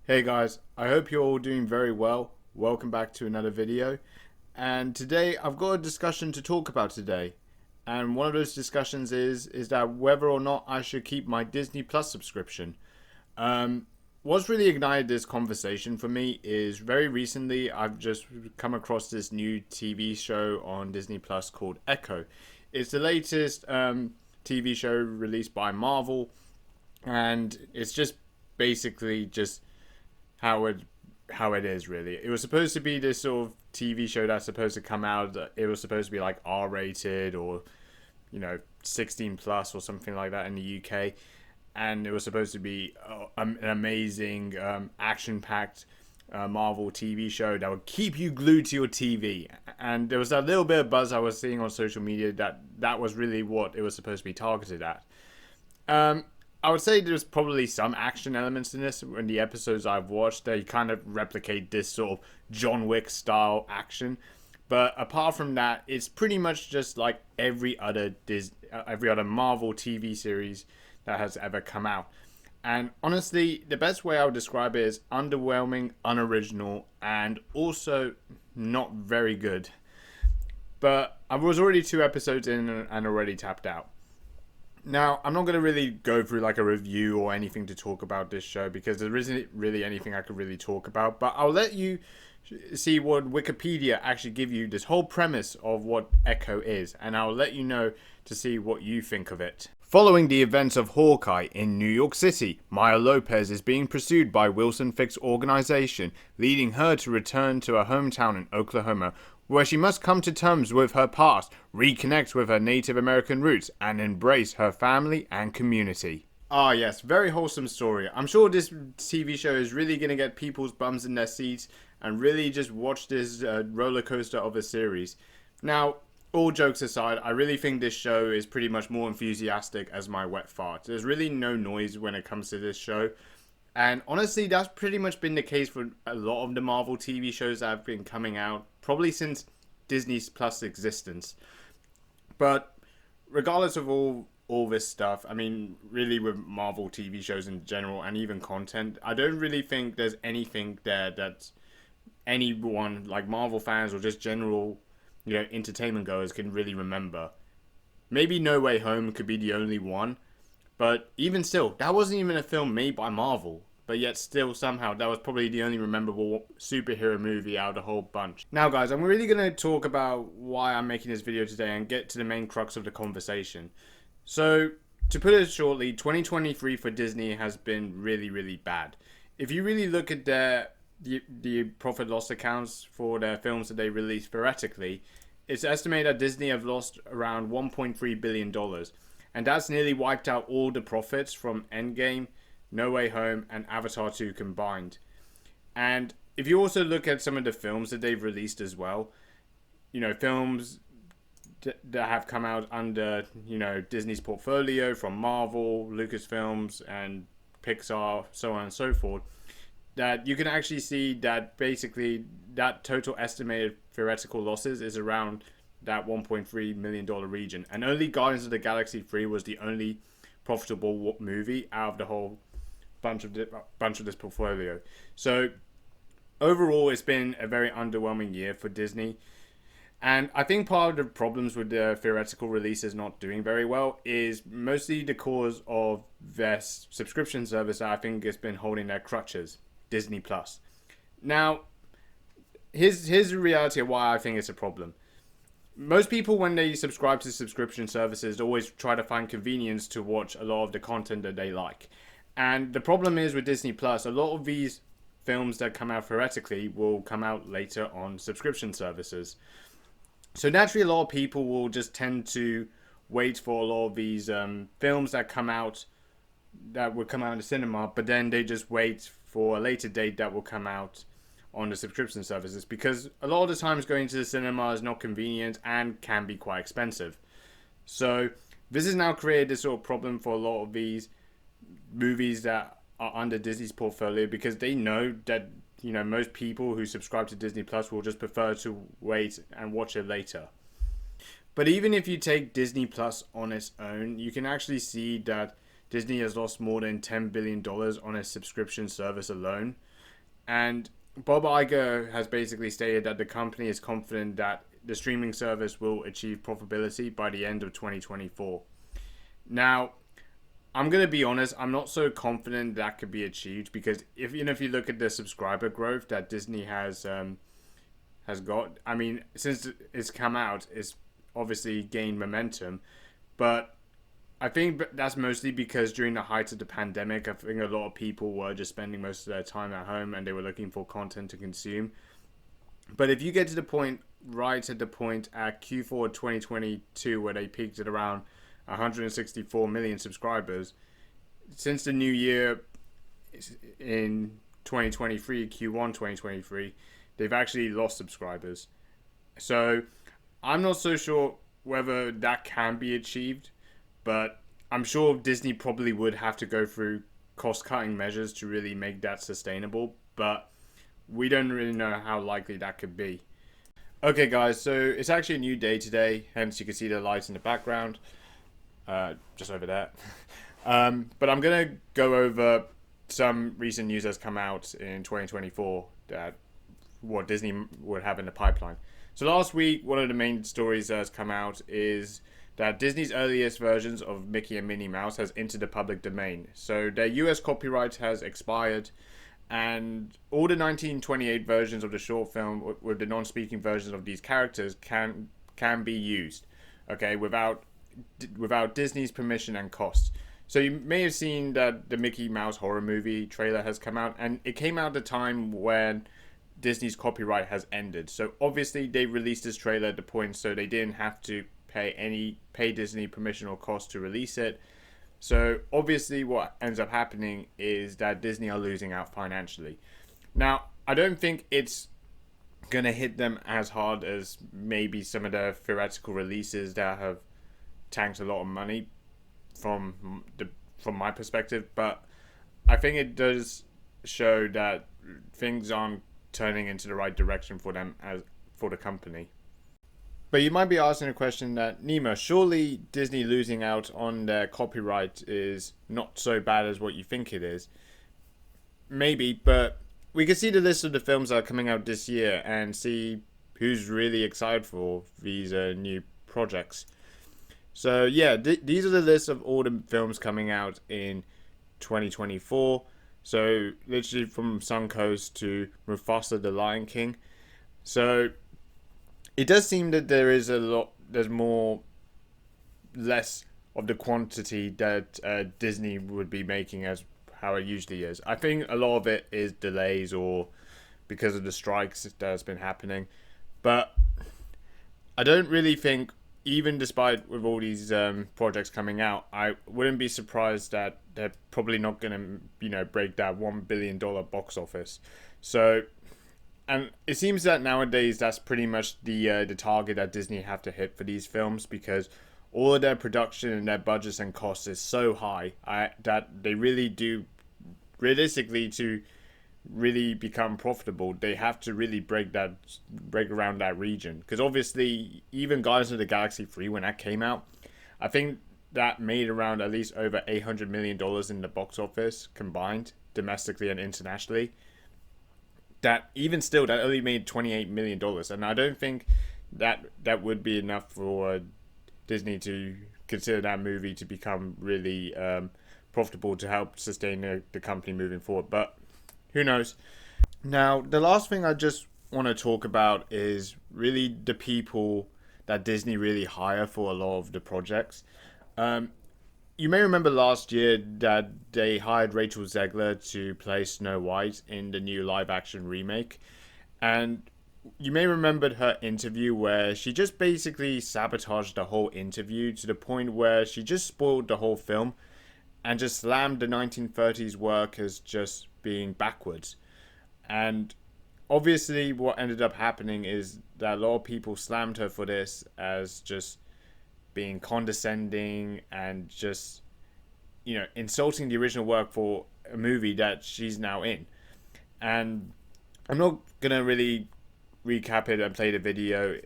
Hey guys, I hope you're all doing very well. Welcome back to another video. And today I've got a discussion to talk about today. And one of those discussions is that whether or not I should keep my Disney Plus subscription. Um, what's really ignited this conversation for me is very recently I've just come across this new TV show on Disney Plus called Echo. It's the latest TV show released by Marvel, and it's just basically just how it is really. It was supposed to be this sort of TV show that's supposed to come out. It was supposed to be like R rated or 16 plus or something like that in the UK, and it was supposed to be an amazing action packed Marvel TV show that would keep you glued to your TV. And there was a little bit of buzz I was seeing on social media that was really what it was supposed to be targeted at. Um, I would say there's probably some action elements in this. In the episodes I've watched, they kind of replicate this sort of John Wick style action. But apart from that, it's pretty much just like every other Marvel TV series that has ever come out. And honestly, the best way I would describe it is underwhelming, unoriginal, and also not very good. But I was already 2 episodes in and already tapped out. Now, I'm not going to really go through like a review or anything to talk about this show because there isn't really anything I could really talk about, but I'll let you see what Wikipedia actually give you this whole premise of what Echo is, and I'll let you know to see what you think of it. Following the events of Hawkeye in New York City, Maya Lopez is being pursued by Wilson Fisk's organization, leading her to return to her hometown in Oklahoma, where she must come to terms with her past, reconnect with her Native American roots, and embrace her family and community. Ah, yes, very wholesome story. I'm sure this TV show is really going to get people's bums in their seats and really just watch this roller coaster of a series. Now, all jokes aside, I really think this show is pretty much more enthusiastic as my wet fart. There's really no noise when it comes to this show. And honestly, that's pretty much been the case for a lot of the Marvel TV shows that have been coming out, probably since Disney's Plus existence. But regardless of all this stuff, I mean, really with Marvel TV shows in general and even content, I don't really think there's anything there that anyone, like Marvel fans or just general, entertainment goers can really remember. Maybe No Way Home could be the only one, but even still, that wasn't even a film made by Marvel. But yet still somehow that was probably the only memorable superhero movie out of the whole bunch. Now guys, I'm really going to talk about why I'm making this video today and get to the main crux of the conversation. So, to put it shortly, 2023 for Disney has been really, really bad. If you really look at the profit loss accounts for their films that they release theoretically, it's estimated that Disney have lost around $1.3 billion. And that's nearly wiped out all the profits from Endgame, No Way Home, and Avatar 2 combined. And if you also look at some of the films that they've released as well, films that have come out under, Disney's portfolio from Marvel, Lucasfilms, and Pixar, so on and so forth, that you can actually see that basically that total estimated theoretical losses is around that $1.3 million region. And only Guardians of the Galaxy 3 was the only profitable movie out of the whole bunch of this portfolio. So overall, it's been a very underwhelming year for Disney. And I think part of the problems with the theoretical releases not doing very well is mostly the cause of their subscription service that I think has been holding their crutches, Disney Plus. Now, here's the reality of why I think it's a problem. Most people, when they subscribe to subscription services, always try to find convenience to watch a lot of the content that they like. And the problem is with Disney Plus, a lot of these films that come out theoretically will come out later on subscription services. So naturally, a lot of people will just tend to wait for a lot of these films that would come out in the cinema, but then they just wait for a later date that will come out on the subscription services, because a lot of the times going to the cinema is not convenient and can be quite expensive. So this has now created this sort of problem for a lot of these movies that are under Disney's portfolio, because they know that most people who subscribe to Disney Plus will just prefer to wait and watch it later. But even if you take Disney Plus on its own, you can actually see that Disney has lost more than $10 billion on its subscription service alone. And Bob Iger has basically stated that the company is confident that the streaming service will achieve profitability by the end of 2024. Now, I'm gonna be honest. I'm not so confident that could be achieved because if you look at the subscriber growth that Disney has got, I mean, since it's come out, it's obviously gained momentum, but I think that's mostly because during the height of the pandemic, I think a lot of people were just spending most of their time at home and they were looking for content to consume. But if you get to the point, right at the point at Q4 2022, where they peaked at around 164 million subscribers, since the new year in 2023, Q1 2023, they've actually lost subscribers. So I'm not so sure whether that can be achieved, but I'm sure Disney probably would have to go through cost cutting measures to really make that sustainable, but we don't really know how likely that could be. Okay, guys, so it's actually a new day today, hence you can see the lights in the background, just over there. But I'm going to go over some recent news that's come out in 2024 that what Disney would have in the pipeline. So last week, one of the main stories that's come out is that Disney's earliest versions of Mickey and Minnie Mouse has entered the public domain. So their US copyright has expired, and all the 1928 versions of the short film with the non-speaking versions of these characters can be used, okay, without Disney's permission and cost. So you may have seen that the Mickey Mouse horror movie trailer has come out, and it came out at a time when Disney's copyright has ended. So obviously they released this trailer at the point so they didn't have to pay Disney permission or cost to release it. So obviously what ends up happening is that Disney are losing out financially. Now, I don't think it's gonna hit them as hard as maybe some of the theoretical releases that have tanked a lot of money from my perspective, but I think it does show that things aren't turning into the right direction for them as for the company. But you might be asking a question that, Nima, surely Disney losing out on their copyright is not so bad as what you think it is. Maybe, but we can see the list of the films that are coming out this year and see who's really excited for these new projects. So yeah, these are the list of all the films coming out in 2024. So literally from Suncoast to Mufasa the Lion King. So it does seem that there's less of the quantity that Disney would be making as how it usually is. I think a lot of it is delays or because of the strikes that's been happening. But I don't really think, even despite with all these projects coming out, I wouldn't be surprised that they're probably not going to, break that $1 billion box office. So, and it seems that nowadays that's pretty much the target that Disney have to hit for these films, because all of their production and their budgets and costs is so high that they really do, realistically, to really become profitable, they have to really break around that region. Because obviously, even Guardians of the Galaxy 3, when that came out, I think that made around at least over $800 million in the box office combined, domestically and internationally. That even still, that only made $28 million, and I don't think that would be enough for Disney to consider that movie to become really profitable to help sustain the company moving forward. But who knows? Now, the last thing I just want to talk about is really the people that Disney really hire for a lot of the projects. You may remember last year that they hired Rachel Zegler to play Snow White in the new live-action remake. And you may remember her interview where she just basically sabotaged the whole interview to the point where she just spoiled the whole film and just slammed the 1930s work as just being backwards. And obviously what ended up happening is that a lot of people slammed her for this as just being condescending and just, insulting the original work for a movie that she's now in. And I'm not gonna really recap it and play the video.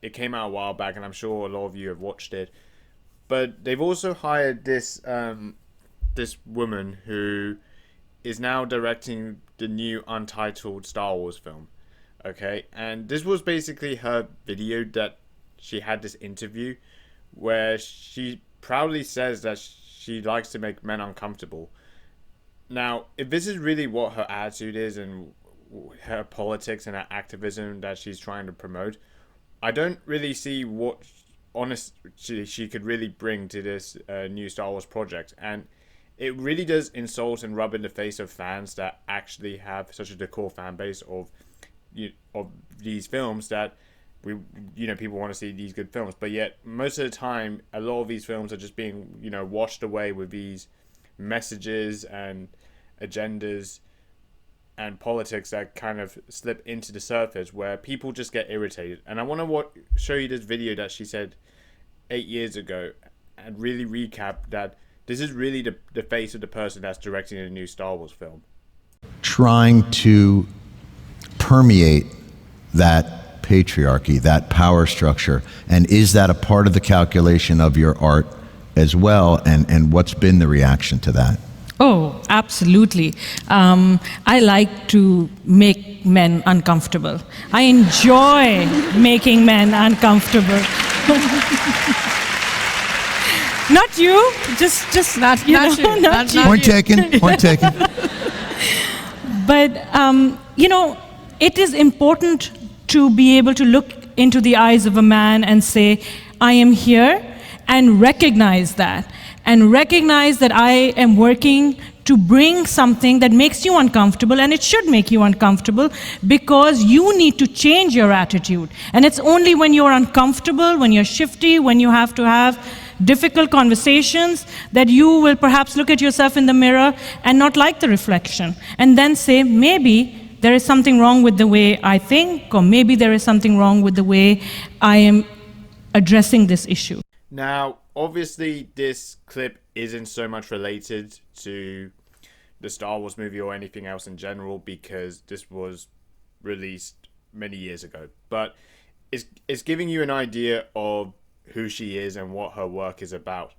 It came out a while back, and I'm sure a lot of you have watched it. But they've also hired this woman who is now directing the new untitled Star Wars film. Okay, and this was basically her video that she had this interview where she proudly says that she likes to make men uncomfortable. Now, if this is really what her attitude is and her politics and her activism that she's trying to promote, I don't really see what honest she could really bring to this new Star Wars project. And it really does insult and rub in the face of fans that actually have such a core fan base of these films, that people want to see these good films, but yet most of the time a lot of these films are just being washed away with these messages and agendas and politics that kind of slip into the surface where people just get irritated. And I want to show you this video that she said 8 years ago and really recap that this is really the face of the person that's directing a new Star Wars film. Trying to permeate that patriarchy, that power structure, and is that a part of the calculation of your art as well, and what's been the reaction to that? Oh, absolutely. I like to make men uncomfortable. I enjoy making men uncomfortable. Not you, just not you. Not you. Point taken. Point taken. But it is important to be able to look into the eyes of a man and say, I am here, and recognize that. And recognize that I am working to bring something that makes you uncomfortable, and it should make you uncomfortable because you need to change your attitude. And it's only when you're uncomfortable, when you're shifty, when you have to have difficult conversations, that you will perhaps look at yourself in the mirror and not like the reflection, and then say, maybe there is something wrong with the way I think, or maybe there is something wrong with the way I am addressing this issue. Now, obviously, this clip isn't so much related to the Star Wars movie or anything else in general, because this was released many years ago. But it's giving you an idea of who she is and what her work is about.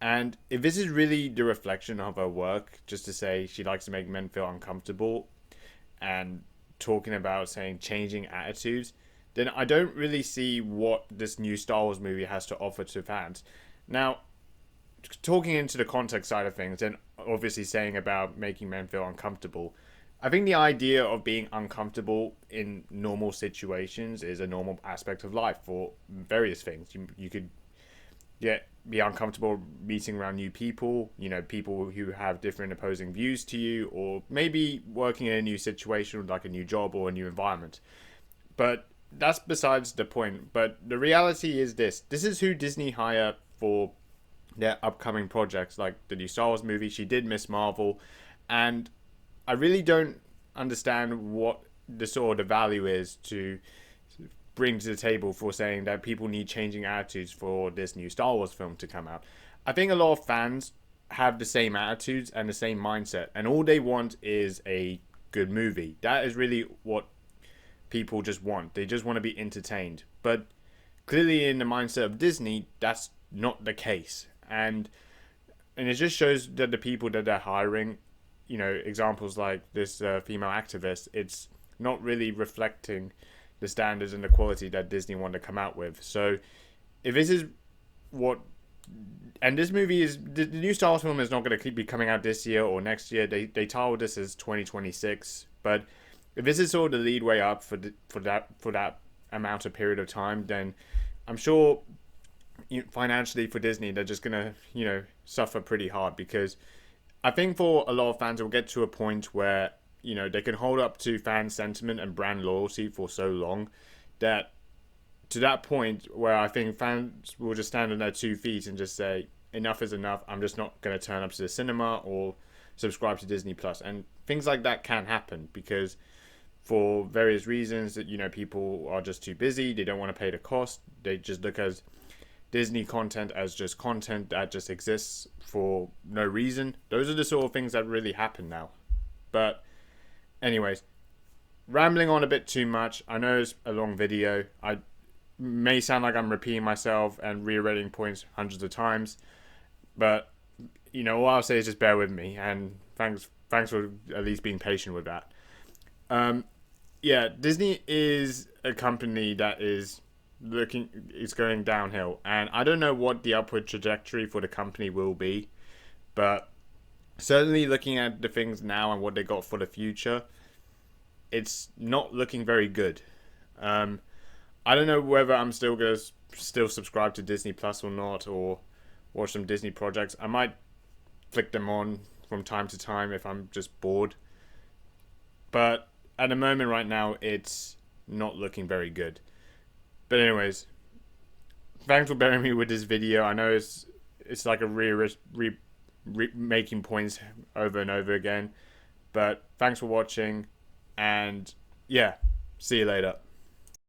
And if this is really the reflection of her work, just to say she likes to make men feel uncomfortable and talking about saying changing attitudes, then I don't really see what this new Star Wars movie has to offer to fans. Now, talking into the context side of things, and obviously saying about making men feel uncomfortable, I think the idea of being uncomfortable in normal situations is a normal aspect of life for various things. You could be uncomfortable meeting around new people, people who have different opposing views to you, or maybe working in a new situation like a new job or a new environment. But that's besides the point. But the reality is this is who Disney hire for their upcoming projects, like the new Star Wars movie. She did Miss Marvel, and I really don't understand what the sort of value is to bring to the table for saying that people need changing attitudes for this new Star Wars film to come out. I think a lot of fans have the same attitudes and the same mindset, and all they want is a good movie. That is really what people just want. They just want to be entertained. But clearly in the mindset of Disney, that's not the case. And it just shows that the people that they're hiring, examples like this female activist, it's not really reflecting the standards and the quality that Disney want to come out with. So if this is what, and this movie is, the new Star Wars film is not going to be coming out this year or next year. They titled this as 2026, but if this is sort of the lead way up for that amount of period of time, then I'm sure financially for Disney they're just gonna suffer pretty hard, because I think for a lot of fans it will get to a point where they can hold up to fan sentiment and brand loyalty for so long that to that point where I think fans will just stand on their 2 feet and just say enough is enough. I'm just not going to turn up to the cinema or subscribe to Disney Plus. And things like that can happen because for various reasons that people are just too busy, they don't want to pay the cost, they just look at Disney content as just content that just exists for no reason. Those are the sort of things that really happen now. But anyways, rambling on a bit too much. I know it's a long video. I may sound like I'm repeating myself and reiterating points hundreds of times, but all I'll say is just bear with me, and thanks thanks for at least being patient with that. Yeah, Disney is a company that is going downhill, and I don't know what the upward trajectory for the company will be, but certainly looking at the things now and what they got for the future, it's not looking very good. I don't know whether I'm still gonna subscribe to Disney Plus or not, or watch some Disney projects. I might flick them on from time to time if I'm just bored. But at the moment right now, it's not looking very good. But anyways, thanks for bearing me with this video. I know it's like a making points over and over again. But thanks for watching, and yeah, see you later.